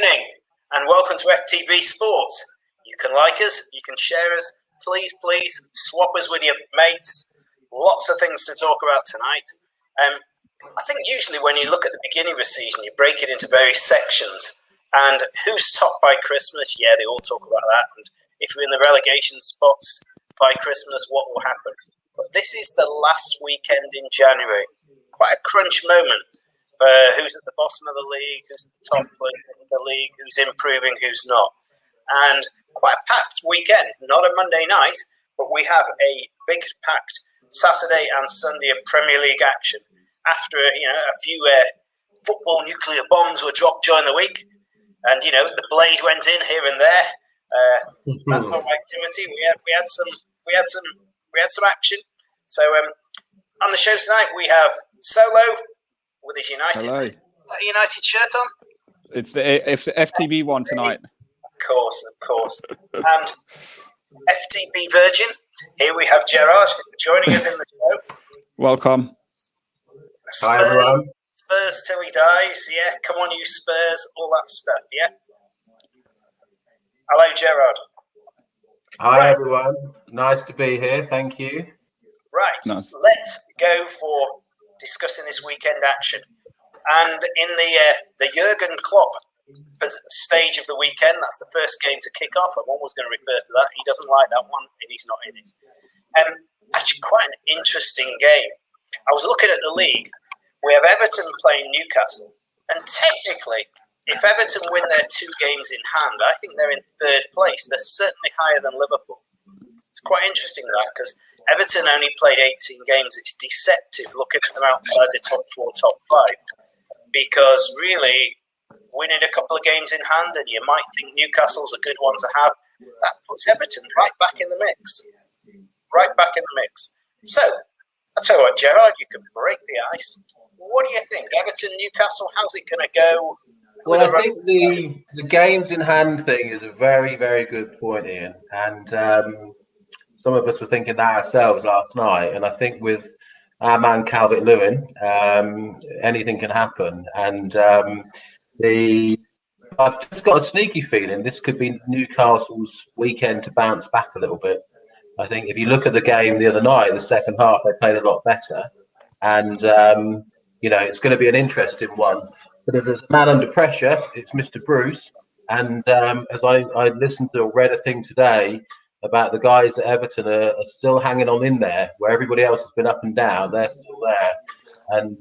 evening and welcome to FTB Sports. You can like us, you can share us, please swap us with your mates. Lots of things to talk about tonight. I think usually when you look at the beginning of a season, you break it into various sections. And who's top by Christmas? Yeah, they all talk about that. And if you're in the relegation spots by Christmas, what will happen? But this is the last weekend in January. Quite a crunch moment. Who's at the bottom of the league, who's at the top of the league, who's improving, who's not. And quite a packed weekend. Not a Monday night, but we have a big packed Saturday and Sunday of Premier League action. After a few football nuclear bombs were dropped during the week, and the blade went in here and there. That's not activity. We had some action. So on the show tonight we have Solo with his United shirt on. It's the FTB one tonight. Of course. And FTB Virgin. Here we have Gerard joining us in the show. Welcome. Spurs, hi everyone. Spurs till he dies. Yeah, come on, you Spurs. All that stuff. Yeah. Hello, Gerard. Hi everyone. Nice to be here. Thank you. Right. Nice. Let's go for discussing this weekend action. And in the Jurgen Klopp stage of the weekend, that's the first game to kick off. I'm always going to refer to that. He doesn't like that one, and he's not in it. Actually, quite an interesting game. I was looking at the league. We have Everton playing Newcastle, and technically, if Everton win their 2 games in hand, I think they're in 3rd place. They're certainly higher than Liverpool. It's quite interesting that, because Everton only played 18 games. It's deceptive looking at them outside the top 4, top 5, because really, winning a couple of games in hand, and you might think Newcastle's a good one to have, that puts Everton right back in the mix. So, I'll tell you what, Gerard, you can break the ice. What do you think? Everton, Newcastle, how's it going to go? Well, I think the games in hand thing is a very, very good point, Ian. And some of us were thinking that ourselves last night. And I think with our man Calvert-Lewin, anything can happen. And I've just got a sneaky feeling this could be Newcastle's weekend to bounce back a little bit. I think if you look at the game the other night, the second half, they played a lot better. And, it's going to be an interesting one. But if there's a man under pressure, it's Mr. Bruce. And as I listened to or read a thing today about the guys at Everton are still hanging on in there, where everybody else has been up and down, they're still there. And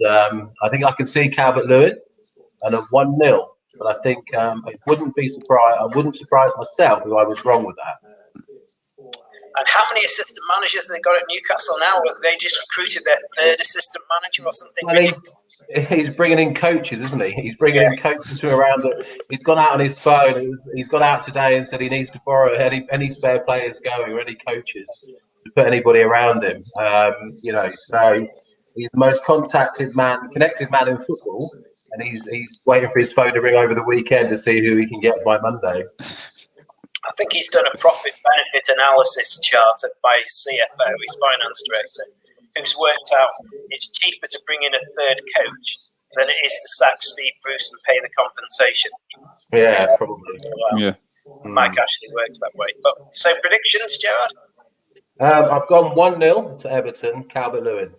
I think I can see Calvert-Lewin and a 1-0. But I think it wouldn't surprise myself if I was wrong with that. And how many assistant managers have they got at Newcastle now? They just recruited their 3rd assistant manager or something? Well, he's bringing in coaches, isn't he? He's bringing in coaches from around he's gone out on his phone. He's gone out today and said he needs to borrow any spare players going or any coaches to put anybody around him. So he's the most connected man in football, and he's waiting for his phone to ring over the weekend to see who he can get by Monday. I think he's done a profit-benefit analysis chart by CFO, his finance director, who's worked out it's cheaper to bring in a 3rd coach than it is to sack Steve Bruce and pay the compensation. Yeah, probably. Yeah. Mike actually works that way. But so predictions, Gerard? I've gone 1-0 to Everton, Calvert-Lewin.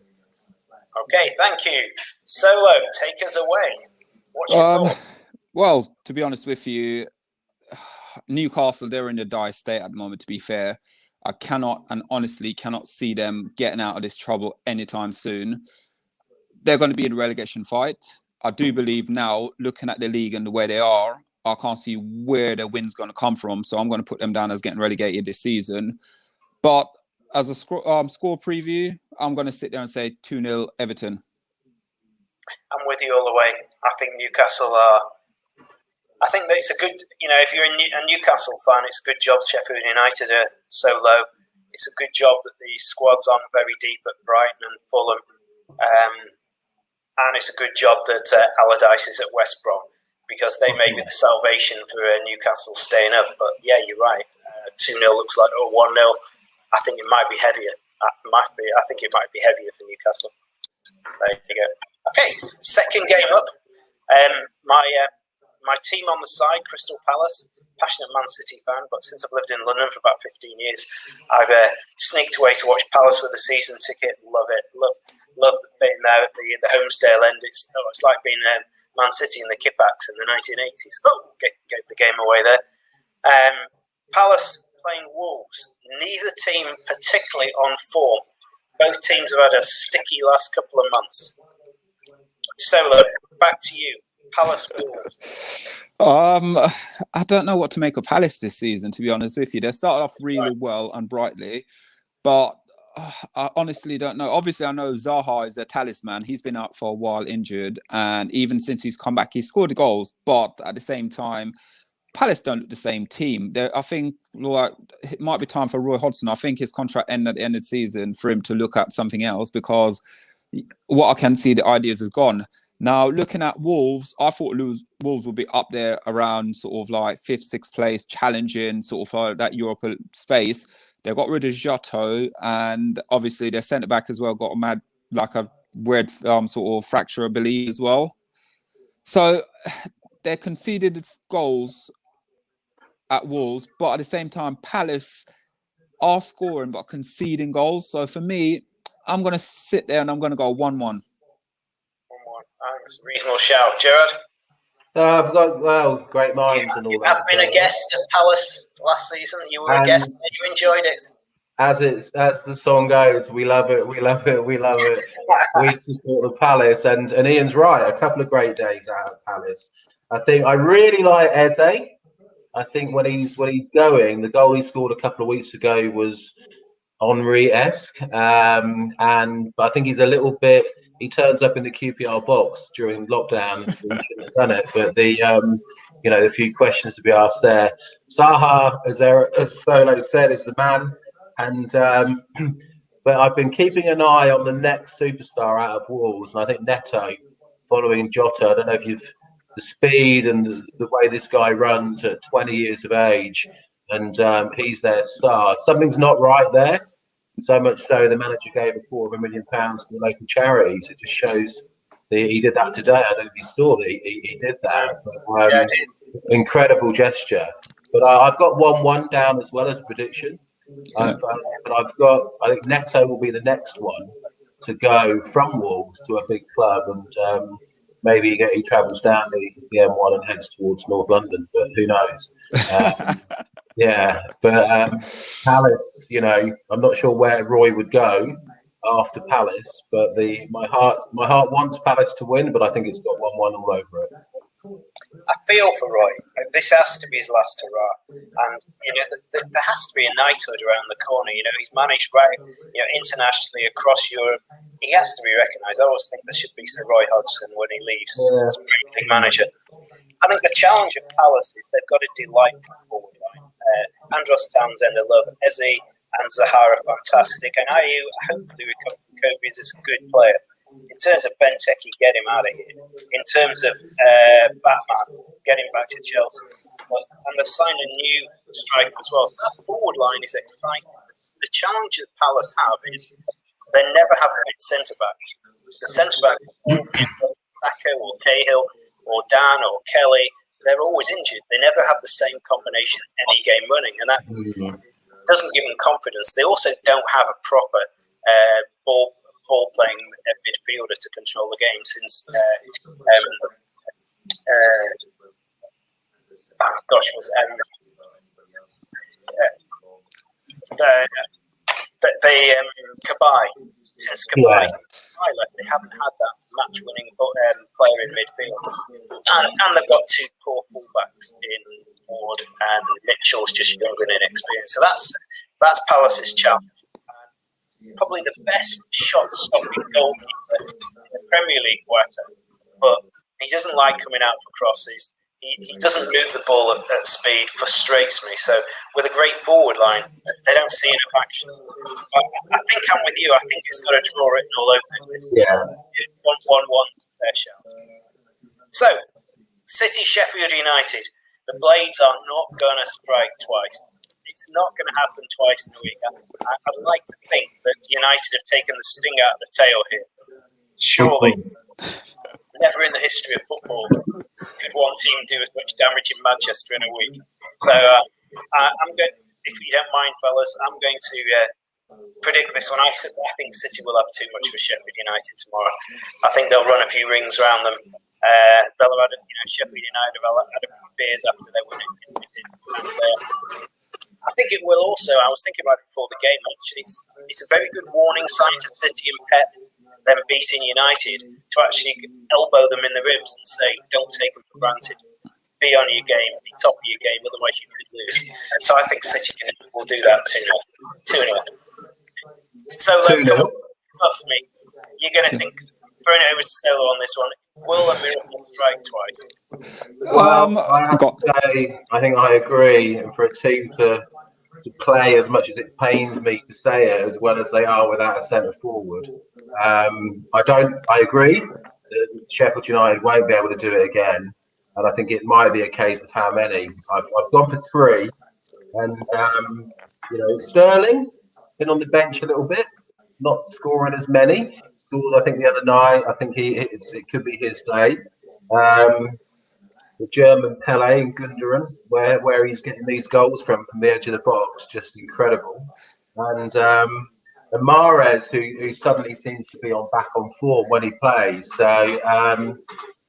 Okay, thank you. Solo, take us away. What's your thought? Well, to be honest with you, Newcastle, they're in a dire state at the moment, to be fair. I honestly cannot see them getting out of this trouble anytime soon. They're going to be in a relegation fight. I do believe now, looking at the league and the way they are, I can't see where their win's going to come from. So I'm going to put them down as getting relegated this season. But as a score preview, I'm going to sit there and say 2-0 Everton. I'm with you all the way. I think Newcastle are... I think that it's a good, if you're a Newcastle fan, it's a good job Sheffield United are so low. It's a good job that the squad's on very deep at Brighton and Fulham. And it's a good job that Allardyce is at West Brom, because they may be the salvation for Newcastle staying up. But yeah, you're right. 2-0 looks like, 1-0. I think it might be heavier. I think it might be heavier for Newcastle. There you go. Okay, second game up. my team on the side, Crystal Palace, passionate Man City fan, but since I've lived in London for about 15 years, I've sneaked away to watch Palace with a season ticket. Love it. Love being there at the Homesdale end. It's like being Man City in the Kippax in the 1980s. Gave the game away there. Palace playing Wolves. Neither team particularly on form. Both teams have had a sticky last couple of months. Solo, back to you. Palace Wolves. I don't know what to make of Palace this season, to be honest with you. They started off really well and brightly, but I honestly don't know. Obviously, I know Zaha is their talisman. He's been out for a while injured, and even since he's come back, he's scored goals. But at the same time, Palace don't look the same team. I think it might be time for Roy Hodgson. I think his contract ended at the end of the season for him to look at something else, because what I can see, the ideas have gone. Now, looking at Wolves, I thought Wolves would be up there around sort of like 5th, 6th place, challenging sort of that Europa space. They got rid of Giotto, and obviously their centre back as well got a weird sort of fracture, I believe, as well. So they conceded goals at Wolves, but at the same time, Palace are scoring but conceding goals. So for me, I'm going to sit there and I'm going to go 1-1. 1-1. That's a reasonable shout. Gerard? I've got, great minds and all that. You have been a guest at Palace last season. You were a guest and you enjoyed it. As the song goes, we love it, we love it, we love it. We support the Palace, and Ian's right. A couple of great days out at Palace. I really like Eze. I think when he's going, the goal he scored a couple of weeks ago was Henry-esque, and I think he's a little bit. He turns up in the QPR box during lockdown. He shouldn't have done it, but the few questions to be asked there. Zaha, as Solo said, is the man, and but I've been keeping an eye on the next superstar out of Wolves, and I think Neto, following Jota. I don't know if the speed and the way this guy runs at 20 years of age, and he's their star. Something's not right there. So much so, the manager gave £250,000 to the local charities. It just shows he did that today. I don't know if you saw that he did that. But, incredible gesture. But I've got 1-1 down as well as a prediction. Yeah. I think Neto will be the next one to go from Wolves to a big club, and maybe he travels down the M1 and heads towards North London, but who knows? Palace, I'm not sure where Roy would go after Palace, but my heart wants Palace to win, but I think it's got 1-1 all over it. I feel for Roy. This has to be his last hurrah, and there has to be a knighthood around the corner. He's managed internationally across Europe. He has to be recognised. I always think there should be Sir Roy Hodgson when he leaves as Premier League manager. I think the challenge of Palace is they've got a delightful forward line. Andros Townsend, I love. Eze and Zaha are fantastic, and Ayew hopefully recover from COVID is a good player. In terms of Benteke, get him out of here. In terms of Batman, get him back to Chelsea. And they've signed a new striker as well. So that forward line is exciting. The challenge that Palace have is they never have fit centre-backs. The centre-backs, Saka or Cahill or Dan or Kelly, they're always injured. They never have the same combination any game running, and that doesn't give them confidence. They also don't have a proper ball-playing midfielder to control the game since Cabaye. Since Cabaye left, they haven't had that match-winning player in midfield, and they've got two poor fullbacks in Ward, and Mitchell's just younger and inexperienced. So that's Palace's challenge. Probably the best shot-stopping goalkeeper in the Premier League, Boateng, but he doesn't like coming out for crosses. He doesn't move the ball at speed, frustrates me. So with a great forward line, they don't see enough action. I think I'm with you. I think it's got a draw written all over this. 1-1's a fair shout. So, City, Sheffield United. The Blades are not going to strike twice. It's not going to happen twice in a week. I'd like to think that United have taken the sting out of the tail here. Surely. Never in the history of football could one team do as much damage in Manchester in a week? So I'm going. If you don't mind, fellas, I'm going to predict this one. I think City will have too much for Sheffield United tomorrow. I think they'll run a few rings around them. They'll have had, Sheffield United have had a few beers after they win it. And, I think it will also. I was thinking about it before the game. Actually, it's a very good warning sign to City and Pep, them beating United, to actually elbow them in the ribs and say, "Don't take them for granted. Be on your game. Be top of your game. Otherwise, you could lose." So I think City will do that 2-0. So come off me. You're going to think throwing it over to Solo on this one. Will a miracle strike twice? Well, I have to say, I think I agree. And for a team to play as much as it pains me to say it, as well as they are without a centre forward, I agree that Sheffield United won't be able to do it again. And I think it might be a case of how many. I've gone for 3. And, Sterling been on the bench a little bit, not scoring as many. Scored, I think, the other night. I think it could be his day. The German Pele and Gundogan, where he's getting these goals from the edge of the box, just incredible. And Mahrez, who suddenly seems to be back on form when he plays. So I'm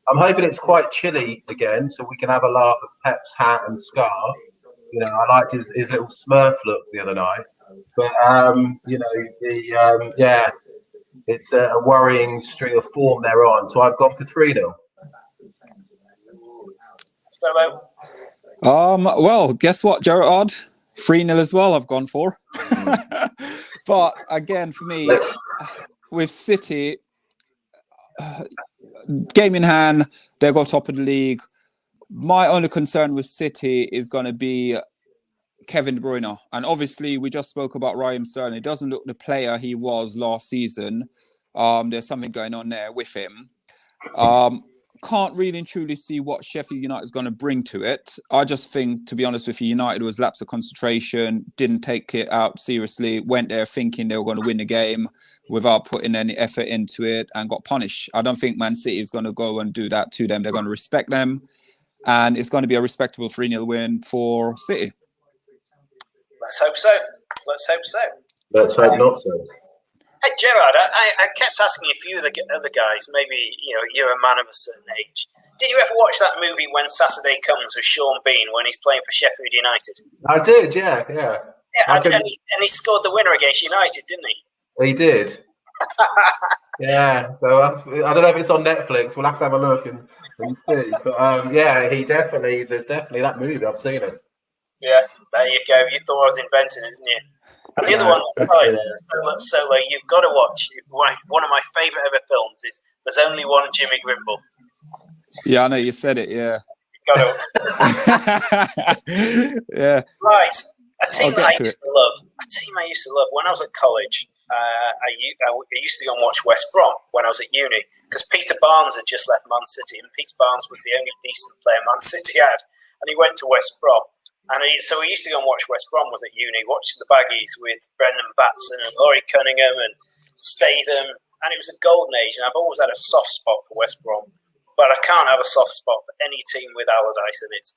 hoping it's quite chilly again, so we can have a laugh at Pep's hat and scarf. I liked his little Smurf look the other night. But it's a worrying string of form they're on. So I've gone for 3-0. Well, guess what, Gerard? 3-0 as well. I've gone for. But again, for me, with City, game in hand, they got top of the league. My only concern with City is going to be Kevin De Bruyne. And obviously, we just spoke about Raheem Sterling. He doesn't look the player he was last season. There's something going on there with him. Can't really and truly see what Sheffield United is going to bring to it. I just think, to be honest with you, United was lapse of concentration, didn't take it out seriously, went there thinking they were going to win the game without putting any effort into it and got punished. I don't think Man City is going to go and do that to them. They're going to respect them. And it's going to be a respectable 3-0 win for City. Let's hope so. Let's hope not so. Hey, Gerard, I kept asking a few of the other guys, maybe you're a man of a certain age. Did you ever watch that movie When Saturday Comes with Sean Bean when he's playing for Sheffield United? I did, yeah. And he scored the winner against United, didn't he? He did. Yeah, so I don't know if it's on Netflix. We'll have to have a look and see. But there's definitely that movie. I've seen it. Yeah, there you go. You thought I was inventing it, didn't you? And the other one, Solo, you've got to watch. One of my favourite ever films is There's Only One Jimmy Grimble. Yeah, I know, you said it, yeah. You've got to. Yeah. Right. A team I used to love when I was at college. I used to go and watch West Brom when I was at uni because Peter Barnes had just left Man City, and Peter Barnes was the only decent player Man City had, and he went to West Brom. And so we used to go and watch West Brom. Was at uni, watched the Baggies with Brendan Batson and Laurie Cunningham and Statham, and it was a golden age. And I've always had a soft spot for West Brom, but I can't have a soft spot for any team with Allardyce in it,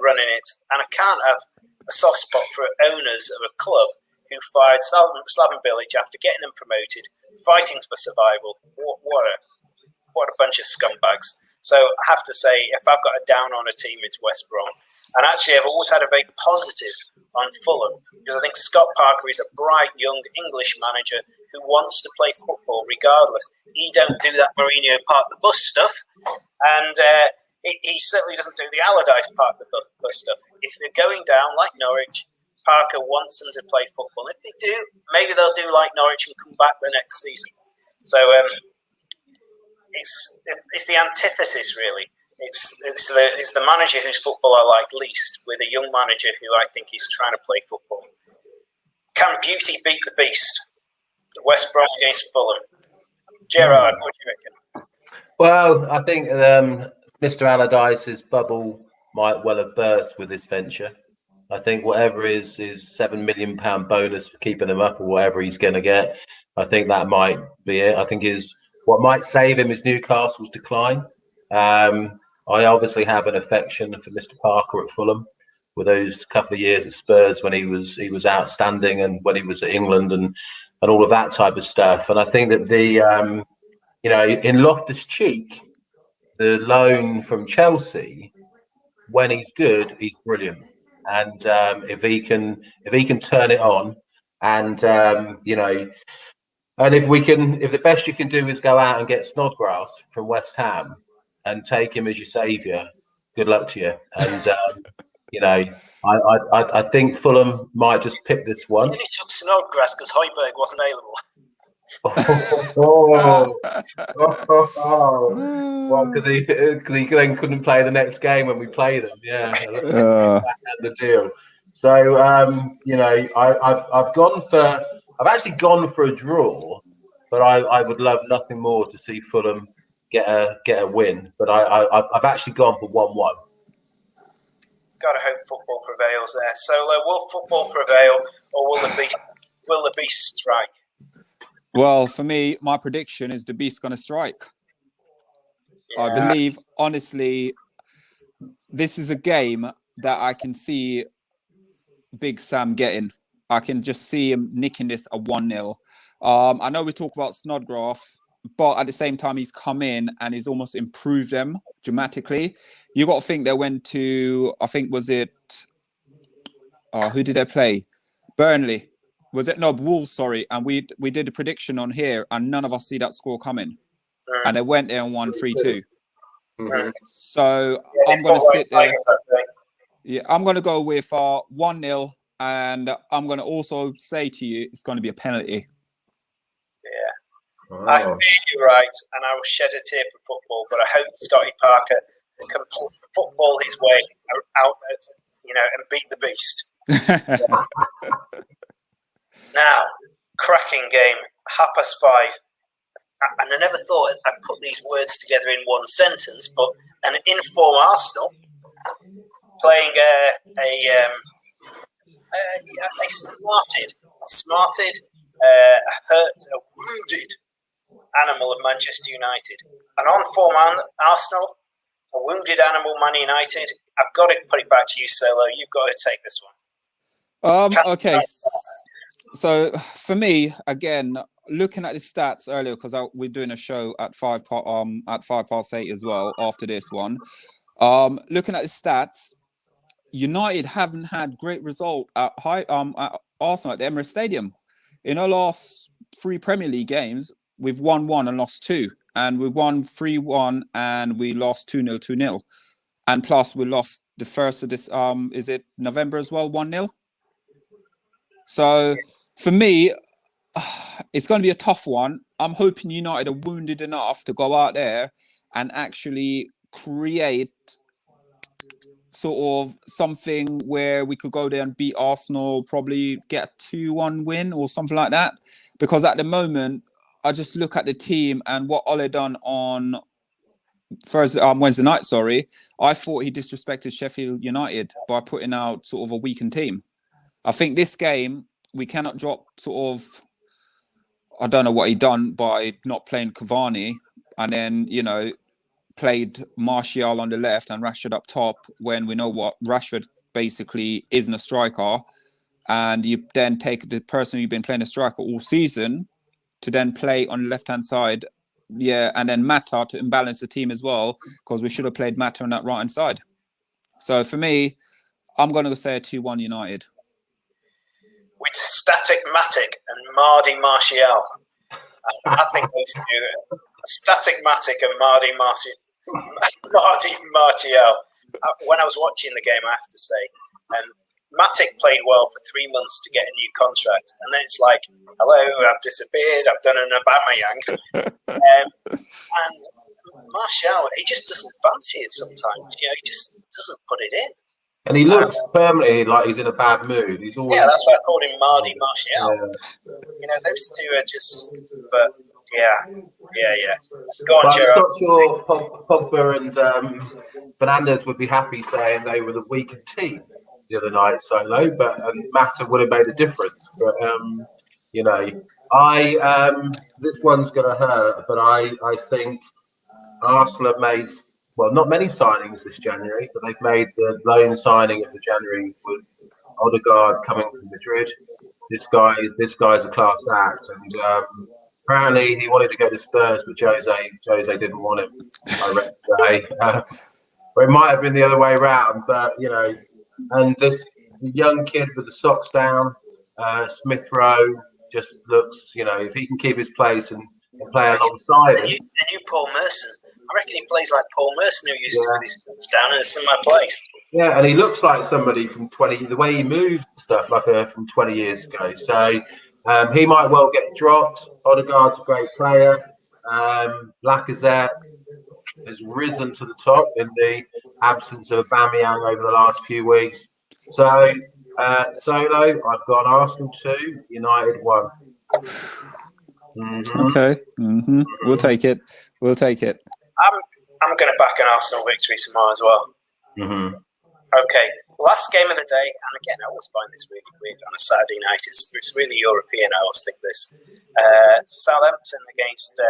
running it, and I can't have a soft spot for owners of a club who fired Slaven Bilic after getting them promoted, fighting for survival. What a bunch of scumbags. So I have to say, if I've got a down on a team, it's West Brom. And actually, I've always had a very positive on Fulham because I think Scott Parker is a bright, young English manager who wants to play football regardless. He don't do that Mourinho park the bus stuff, and he certainly doesn't do the Allardyce park the bus stuff. If they're going down like Norwich, Parker wants them to play football. If they do, maybe they'll do like Norwich and come back the next season. So it's the antithesis, really. It's the manager whose football I like least with a young manager who I think is trying to play football. Can beauty beat the beast? West Brom against Fulham. Gerard, what do you reckon? Well, I think Mr. Allardyce's bubble might well have burst with this venture. I think whatever is his £7 million bonus for keeping them up or whatever he's going to get, I think that might be it. I think what might save him is Newcastle's decline. I obviously have an affection for Mr. Parker at Fulham, with those couple of years at Spurs when he was outstanding, and when he was at England and all of that type of stuff. And I think that the in Loftus-Cheek, the loan from Chelsea, when he's good, he's brilliant. And if he can turn it on, and and if the best you can do is go out and get Snodgrass from West Ham and take him as your saviour, good luck to you. And I think Fulham might just pick this one. He only took Snodgrass because Højbjerg wasn't available. Well, because he then couldn't play the next game when we play them. Yeah, the deal. So I've actually gone for a draw, but I would love nothing more to see Fulham get a win. But I've actually gone for 1-1. Gotta hope football prevails there. Solo, will football prevail, or will the beast strike? Well, for me, my prediction is the beast's going to strike. Yeah. I believe, honestly, this is a game that I can see Big Sam getting. I can just see him nicking this a 1-0. I know we talk about Snodgrass, but at the same time, he's come in and he's almost improved them dramatically. You got to think they went to, I think, was it, who did they play? Burnley. Was it? No, Wolves, sorry. And we did a prediction on here, and none of us see that score coming. And they went there and won 3-2. Mm-hmm. So I'm going to sit there. Yeah, I'm going to go with 1-0, and I'm going to also say to you, it's going to be a penalty. Yeah. Oh. I feel you're right, and I will shed a tear for football, but I hope Scotty Parker can football his way out, and beat the beast. Now, cracking game, 5:30. And I never thought I'd put these words together in one sentence, but an inform Arsenal playing a smarted, hurt, a wounded animal of Manchester United. An on-form Arsenal, a wounded animal Man United. I've got to put it back to you, Solo. You've got to take this one. Okay. So for me, again, looking at the stats earlier, because we're doing a show at 8:05 as well after this one. Looking at the stats, United haven't had great result at Arsenal at the Emirates Stadium. In our last 3 Premier League games, we've won 1 and lost 2, and we won 3-1 and we lost 2-0, 2-0, and plus we lost the first of this. Is it November as well? 1-0. So for me, it's going to be a tough one. I'm hoping United are wounded enough to go out there and actually create sort of something where we could go there and beat Arsenal, probably get a 2-1 win or something like that. Because at the moment, I just look at the team and what Ole done on Wednesday night, I thought he disrespected Sheffield United by putting out sort of a weakened team. I think this game, we cannot drop sort of, I don't know what he done by not playing Cavani and then, played Martial on the left and Rashford up top, when we know what Rashford basically isn't a striker. And you then take the person who's been playing a striker all season to then play on the left-hand side. Yeah, and then Mata to imbalance the team as well, because we should have played Mata on that right-hand side. So for me, I'm going to say a 2-1 United. With Static Matic and Mardy Martial. I think those two, Static Matic and Mardy Martial. When I was watching the game, I have to say, Matic played well for 3 months to get a new contract, and then it's like, hello, I've disappeared, I've done an Aubameyang. And Martial, he just doesn't fancy it sometimes. He just doesn't put it in. And he looks permanently like he's in a bad mood. He's always... Yeah, that's why I called him Mardy Martial. Yeah. Those two are just... But, yeah. Go on, Gerard. I'm not sure Pogba and Fernandes would be happy saying they were the weaker team the other night, Solo, but Mata would have made a difference. But, this one's going to hurt, but I think Arsenal have made well, not many signings this January, but they've made the loan signing of the January with Odegaard coming from Madrid. This guy's a class act, and apparently he wanted to go to Spurs, but Jose didn't want him. I read today. Or it might have been the other way around, but and this young kid with the socks down, Smith Rowe, just looks, if he can keep his place and play alongside him. The new Paul Merson. I reckon he plays like Paul Merson, who used to with his socks down and in my place. Yeah, and he looks like somebody from 20, the way he moves and stuff, like from 20 years ago. So he might well get dropped. Odegaard's a great player. Lacazette has risen to the top in the absence of Aubameyang over the last few weeks. So, Solo, I've got Arsenal 2, United 1. Mm-hmm. Okay. Mm-hmm. We'll take it. I'm going to back an Arsenal victory tomorrow as well. Mm-hmm. Okay, last game of the day, and again, I always find this really weird on a Saturday night. It's really European, I always think this. Southampton against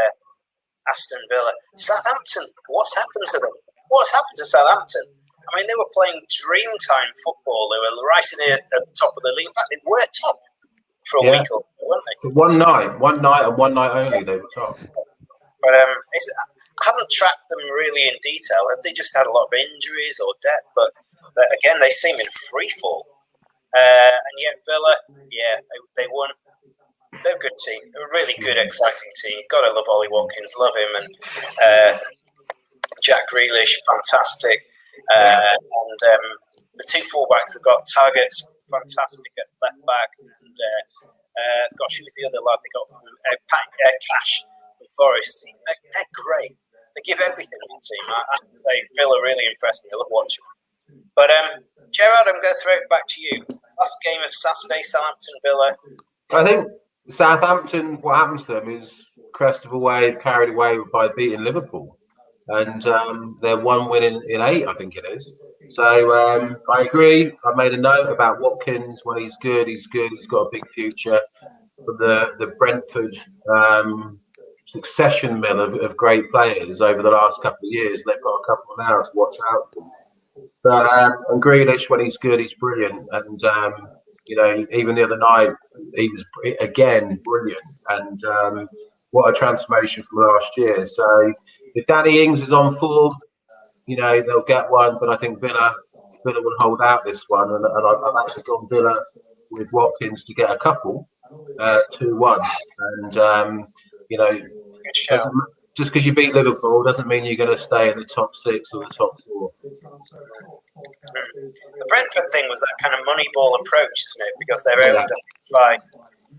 Aston Villa. Southampton, what's happened to them? What's happened to Southampton? I mean, they were playing dreamtime football. They were right at the top of the league. In fact, they were top for a week or two, weren't they? For one night and one night only, they were top. But I haven't tracked them really in detail. Have they just had a lot of injuries or depth? But again, they seem in free fall. And yet Villa, they won. They're a good team. They're a really good, exciting team. Got to love Ollie Watkins, love him, and Jack Grealish, fantastic. And the two fullbacks have got targets, fantastic at left back. And who's the other lad they got from Cash from Forest? They're great. They give everything to the team. I have to say, Villa really impressed me. I love watching them. But Gerard, I'm going to throw it back to you. Last game of Saturday, Southampton Villa. I think Southampton, what happens to them is crest of a wave, carried away by beating Liverpool. And they're one win in 8, I think it is. So I agree. I made a note about Watkins. When he's good. He's got a big future. But the Brentford succession mill of great players over the last couple of years. They've got a couple now to watch out for. But and Grealish, when he's good, he's brilliant. And even the other night, he was again brilliant. And what a transformation from last year. So if Danny Ings is on form, they'll get one. But I think Villa will hold out this one. And I've actually gone Villa with Watkins to get a couple, 2-1. And just because you beat Liverpool doesn't mean you're going to stay in the top 6 or the top 4. The Brentford thing was that kind of Moneyball approach, isn't it? Because they're able to fly.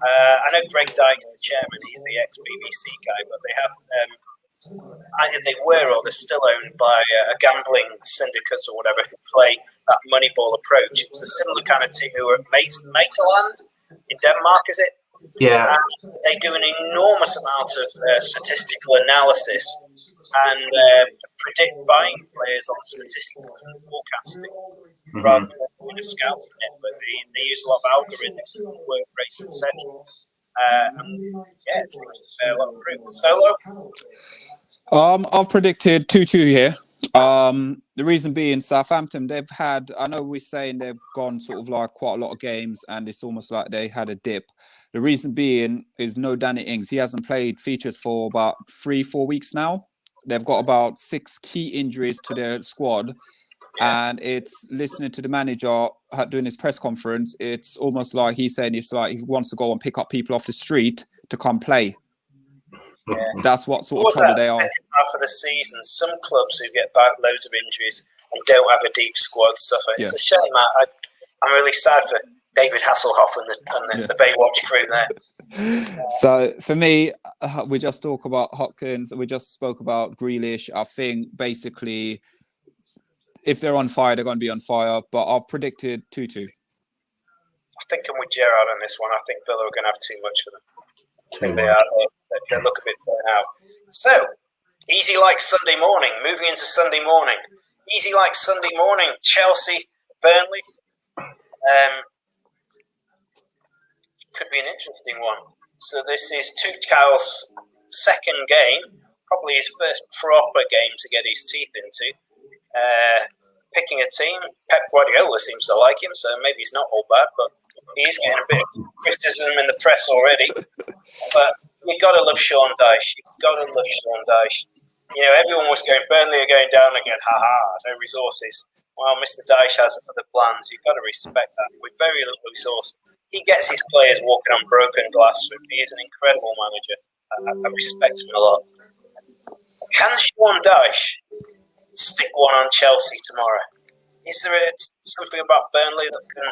I know Greg Dyke, the chairman, he's the ex-BBC guy, but they have either they were or they're still owned by a gambling syndicate or whatever who play that Moneyball approach. It was a similar kind of team who were at Materland in Denmark, is it? Yeah. And they do an enormous amount of statistical analysis and predict buying players on statistics and forecasting rather than doing a scouting net. But they use a lot of algorithms and work rates, etc. It seems to bear a lot of fruit. Solo? I've predicted 2-2 here. The reason being Southampton, they've had, I know we're saying they've gone sort of like quite a lot of games and it's almost like they had a dip. The reason being is no Danny Ings. He hasn't played features for about 3-4 weeks now. They've got about 6 key injuries to their squad. And it's listening to the manager doing his press conference. It's almost like he's saying it's like he wants to go and pick up people off the street to come play. Yeah. That's what sort of trouble they are. Second half of the season, some clubs who get back loads of injuries and don't have a deep squad suffer. It's a shame. I'm really sad for David Hasselhoff and the Baywatch crew there. So for me, we just talk about Hopkins. We just spoke about Grealish. I think basically, if they're on fire, they're going to be on fire. But I've predicted 2-2. I think I'm with Gerard on this one. I think Villa are going to have too much for them. I think they are. They look a bit burnt out. So, easy like Sunday morning. Moving into Sunday morning. Easy like Sunday morning. Chelsea, Burnley. Could be an interesting one. So this is Tuchel's second game probably his first proper game to get his teeth into. Picking a team, Pep Guardiola seems to like him, so maybe he's not all bad, but he's getting a bit of criticism in the press already. But you've got to love Sean Dyche. You've got to love Sean Dyche. You know, everyone was going, Burnley are going down again. No resources. Well, Mr. Dyche has other plans. You've got to respect that. With very little resource, he gets his players walking on broken glass. He is an incredible manager. I respect him a lot. Can Sean Dyche stick one on Chelsea tomorrow? Is there something about Burnley that can,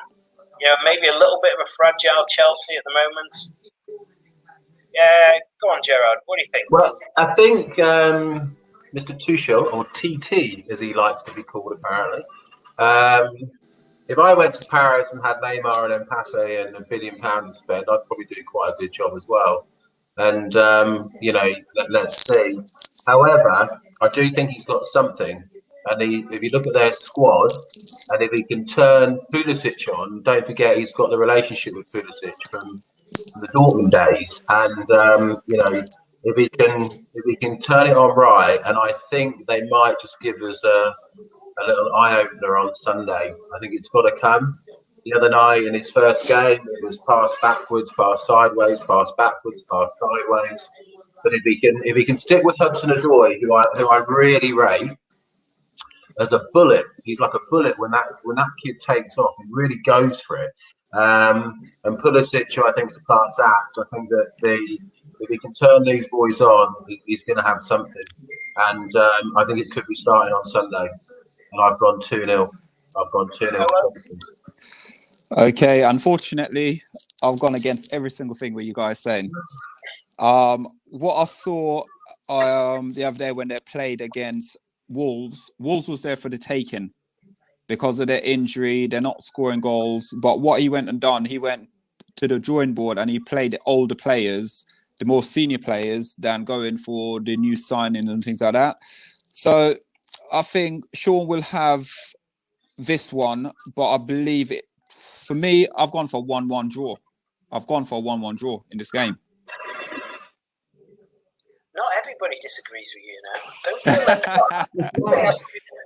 maybe a little bit of a fragile Chelsea at the moment? Yeah, go on, Gerard. What do you think? Well, I think Mr. Tuchel, or TT as he likes to be called apparently, if I went to Paris and had Neymar and Mbappe and £1 billion to spend, I'd probably do quite a good job as well. And, let's see. However, I do think he's got something. And if you look at their squad, and if he can turn Pulisic on, don't forget he's got the relationship with Pulisic from the Dortmund days. And, if he can turn it on right, and I think they might just give us a little eye-opener on Sunday. I think it's got to come. The other night in his first game, it was pass backwards, pass sideways, pass backwards, pass sideways. But if he can stick with Hudson-Odoi, who I really rate as a bullet, he's like a bullet when that kid takes off. He really goes for it. And Pulisic, who I think is a class act. I think that if he can turn these boys on, he's going to have something. And I think it could be starting on Sunday. And I've gone 2-0. I've gone 2-0. Okay, unfortunately, I've gone against every single thing what you guys saying. What I saw the other day when they played against Wolves was there for the taking because of their injury. They're not scoring goals. But what he went and done, he went to the drawing board and he played the older players, the more senior players, than going for the new signing and things like that. So I think Sean will have this one, but I believe it. For me, I've gone for 1-1 draw. I've gone for a 1-1 draw in this game. Not everybody disagrees with you now. Don't feel like that.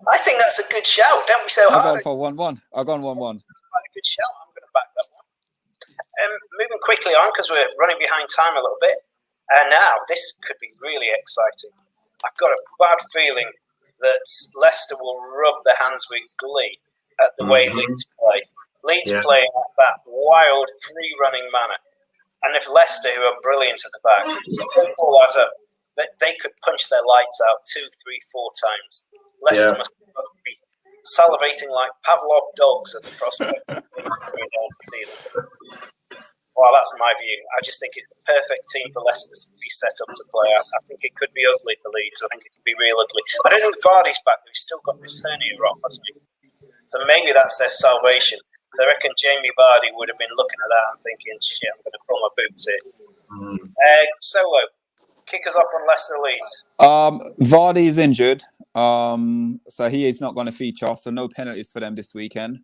I think that's a good shout. Don't be so hard. I've gone for 1-1. I've gone 1-1. Quite a good shout. I'm going to back that one. Moving quickly on because we're running behind time a little bit. And now this could be really exciting. I've got a bad feeling that Leicester will rub their hands with glee at the way Leeds play. Leeds play at that wild, free-running manner. And if Leicester, who are brilliant at the back, don't all that up, they could punch their lights out 2, 3, 4 times. Leicester must be salivating like Pavlov dogs at the prospect of going down to see them. Well, that's my view. I just think it's the perfect team for Leicester to be set up to play. I think it could be ugly for Leeds. I think it could be real ugly. I don't think Vardy's back. We've still got this hernia rock, hasn't he? So maybe that's their salvation. I reckon Jamie Vardy would have been looking at that and thinking, shit, I'm going to pull my boots here. Solo, kick us off on Leicester Leeds. Vardy is injured, so he is not going to feature, so no penalties for them this weekend.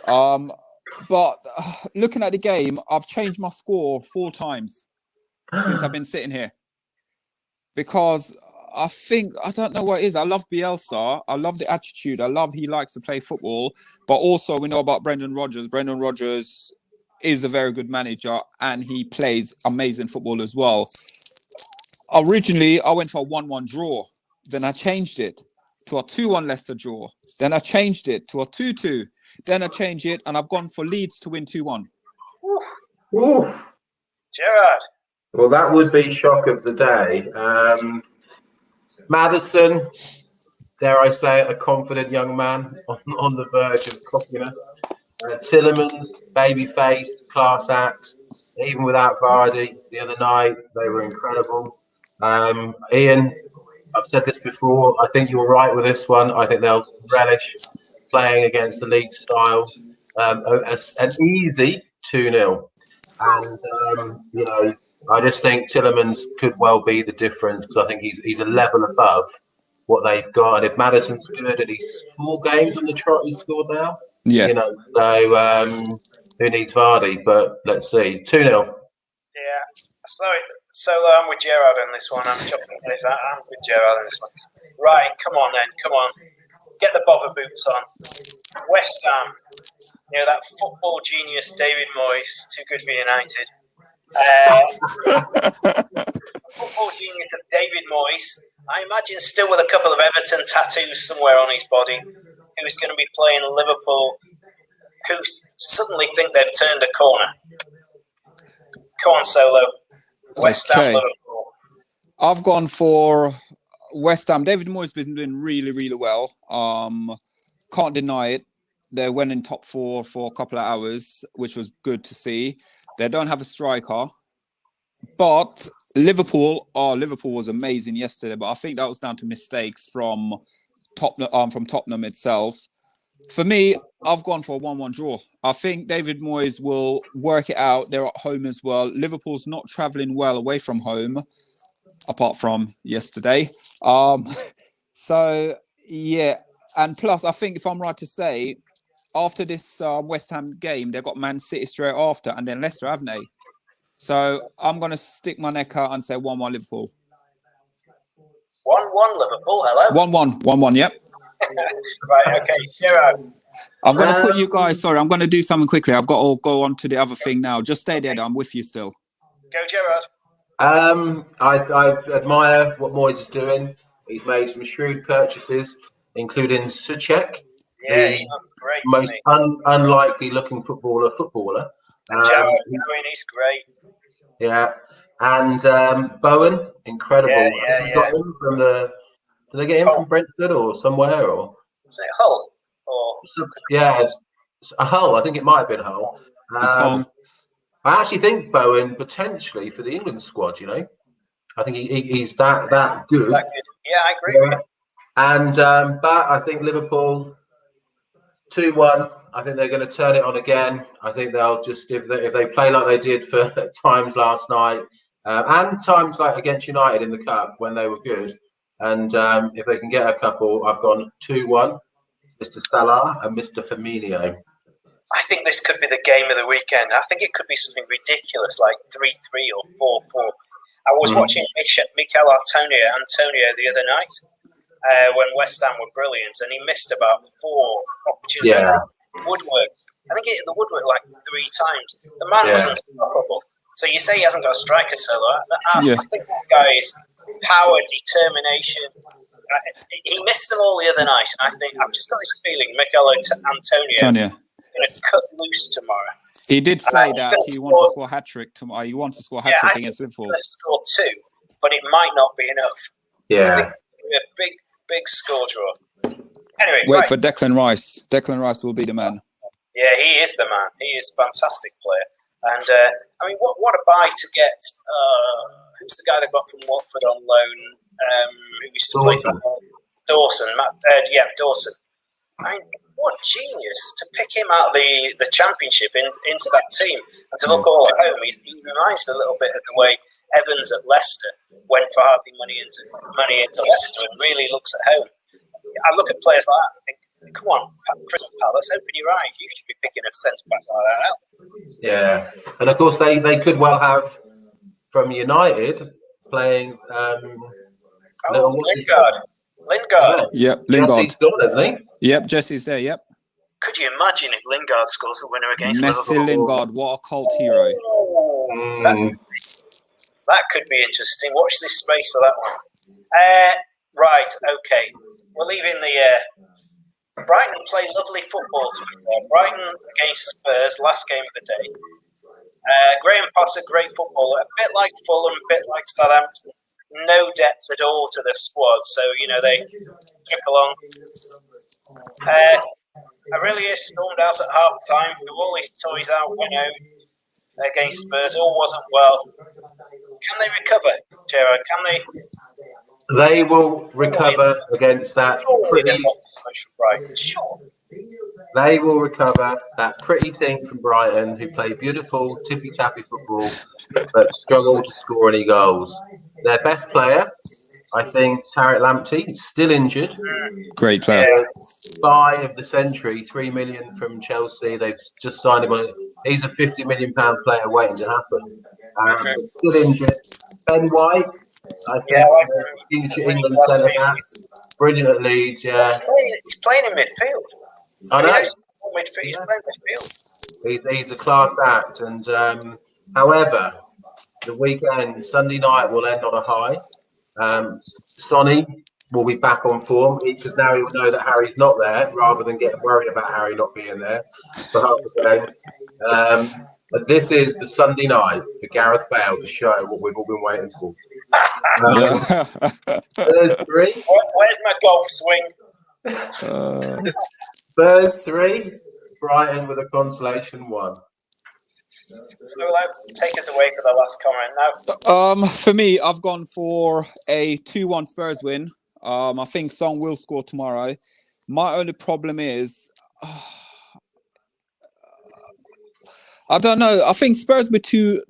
But looking at the game, I've changed my score 4 times since I've been sitting here. Because I don't know what it is. I love Bielsa. I love the attitude. I love he likes to play football. But also we know about Brendan Rodgers. Brendan Rodgers is a very good manager and he plays amazing football as well. Originally, I went for a 1-1 draw. Then I changed it to a 2-1 Leicester draw. Then I changed it to a 2-2. Then I changed it and I've gone for Leeds to win 2-1. Oof. Gerard. Well, that would be shock of the day. Maddison, dare I say, a confident young man on the verge of cockiness. Tielemans, baby-faced, class act. Even without Vardy, the other night, they were incredible. Ian, I've said this before. I think you're right with this one. I think they'll relish playing against the league style. An easy 2-0. And, I just think Tielemans could well be the difference because I think he's a level above what they've got. And if Maddison's good and he's 4 games on the trot he's scored now, so who needs Vardy? But let's see, 2-0. Yeah, Solo, I'm with Gerard on this one. I'm with Gerard on this one. Right, come on then. Come on. Get the bother boots on. West Ham. That football genius David Moyes. Too good for United. Football genius of David Moyes. I imagine still with a couple of Everton tattoos somewhere on his body. Who's going to be playing Liverpool. Who suddenly think they've turned a corner. Come on, Solo. West Ham, Liverpool. I've gone for West Ham. David Moyes has been doing really, really well. Can't deny it. They went in top 4 for a couple of hours, which was good to see. They don't have a striker. But Liverpool was amazing yesterday. But I think that was down to mistakes from Tottenham itself. For me, I've gone for a 1-1 draw. I think David Moyes will work it out. They're at home as well. Liverpool's not travelling well away from home, apart from yesterday. So, yeah. And plus, I think if I'm right to say, after this West Ham game, they've got Man City straight after, and then Leicester, haven't they? So I'm going to stick my neck out and say 1-1 Liverpool. 1-1 Liverpool, hello? 1-1, yep. Right, okay. Gerard. I'm going to put you guys, sorry, I'm going to do something quickly. I've got to go on to the other thing now. Just stay there, I'm with you still. Go, Gerard. I admire what Moyes is doing. He's made some shrewd purchases, including Souček. Yeah, he looks great. Most unlikely looking footballer. Gerard, he's great. Yeah. And Bowen, incredible. Yeah, They got him from did they get him from Brentford or somewhere? Or was it Hull? Hull. I think it might have been Hull. I actually think Bowen potentially for the England squad. I think he's that good. He's that good. Yeah, I agree with you. And but I think Liverpool 2-1. I think they're going to turn it on again. I think they'll just if they play like they did for times last night and times like against United in the cup when they were good. And if they can get a couple, I've gone 2-1. Mr. Salah and Mr. Firmino. I think this could be the game of the weekend. I think it could be something ridiculous like 3-3 or 4-4. I was watching Mikel Antonio the other night when West Ham were brilliant, and he missed about 4 opportunities. Yeah. Woodwork. I think he hit the woodwork like 3 times. The man was unstoppable. So you say he hasn't got a striker solo. I think that guy is power, determination. He missed them all the other night. And I think I've just got this feeling Mikel Antonio going to cut loose tomorrow. He did say that he wants to score a hat-trick tomorrow. He wants to score a hat-trick against Liverpool. He's going to score 2, but it might not be enough. Yeah. A big score draw. Anyway, wait for Declan Rice. Declan Rice will be the man. Yeah, he is the man. He is a fantastic player. And, what a buy to get. Who's the guy they got from Watford on loan? Who used to play for Dawson. Dawson. What genius to pick him out of the Championship into that team and to look all at home. He reminds me a little bit of the way Evans at Leicester went for hardly money into Leicester and really looks at home. I look at players like that and think, come on, Crystal Palace, open your eyes. You should be picking a centre back like that out. Yeah, and of course they could well have from United playing. Lingard. Yep, Lingard. Jesse's gone, hasn't he? Yep, Jesse's there. Yep. Could you imagine if Lingard scores the winner against Messi Liverpool? Lingard, what a cult hero. That could be interesting. Watch this space for that one. Right, okay. We're leaving the... Brighton play lovely football to be fair. Brighton against Spurs, last game of the day. Graham Potter, great footballer. A bit like Fulham, a bit like Southampton. No depth at all to the squad, so, they trip along. Aurelius stormed out at half-time, threw all his toys out, went out against Spurs. All wasn't well. Can they recover, Gerard? Can they? They will recover against that pretty... They will recover that pretty team from Brighton who play beautiful, tippy-tappy football but struggle to score any goals. Their best player, I think, Tariq Lamptey, still injured. Great player. Buy of the century, 3 million from Chelsea. They've just signed him on. He's a £50 million player waiting to happen. Still injured. Ben White, I think, Yeah, I like future him. England Really centre back. Brilliant at Leeds, yeah. He's playing in midfield. I know. He's playing midfield. He's a class act. And however, the weekend, Sunday night, will end on a high. Sonny will be back on form because now he will know that Harry's not there rather than getting worried about Harry not being there for half the game. But this is the Sunday night for Gareth Bale to show what we've all been waiting for. Spurs 3. Where's my golf swing? Spurs 3. Brighton with a consolation 1. So, take us away for the last comment now. For me, I've gone for a 2-1 Spurs win. I think Son will score tomorrow. My only problem is, I don't know. I think Spurs were too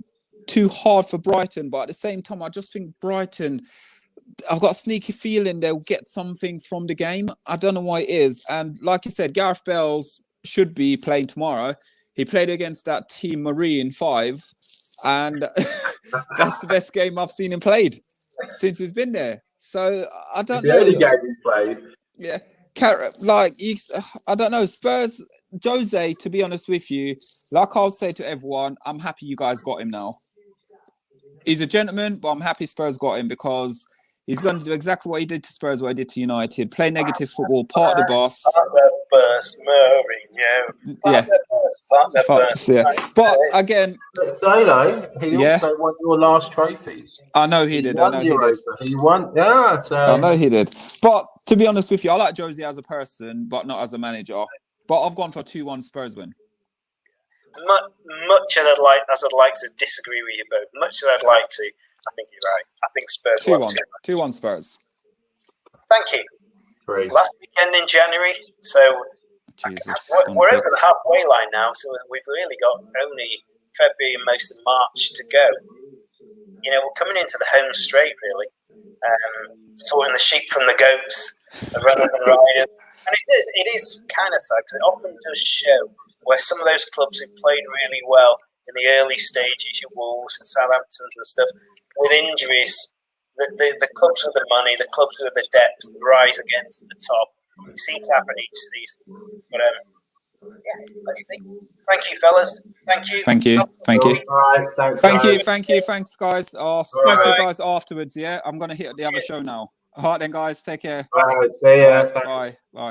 hard for Brighton, but at the same time, I just think Brighton, I've got a sneaky feeling they'll get something from the game. I don't know why it is. And like you said, Gareth Bale should be playing tomorrow. He played against that team Marine 5, and that's the best game I've seen him played since he's been there. So I don't know. The only game he's played. Yeah, I don't know. Spurs, Jose, to be honest with you, like I'll say to everyone, I'm happy you guys got him now. He's a gentleman, but I'm happy Spurs got him because he's going to do exactly what he did to Spurs, what he did to United. Play negative football, part of the boss. Yeah. But again, Solo, he also won your last trophies. I know he did. He won. Yeah, so. I know he did. But to be honest with you, I like Josie as a person, but not as a manager. But I've gone for a 2-1 Spurs win. Much as I'd like to disagree with you both, much as I'd like to, I think you're right. I think Spurs 2-1 Spurs. Thank you. Great. Last weekend in January, so Jesus, we're over the halfway line now, so we've really got only February and most of March to go. You know, we're coming into the home straight, really. Sorting the sheep from the goats, runners and riders. And it is kind of sad because it often does show where some of those clubs who played really well in the early stages, your Wolves and Southamptons and stuff, with injuries, the clubs with the money, the clubs with the depth rise again to the top. It seems to happen each season. But yeah, let's see. Thank you, fellas. Thank you. All right, thanks, Thanks, guys. I'll speak to you guys afterwards, yeah? I'm going to hit the other show now. All right, then, guys. Take care. All right, see ya. Bye.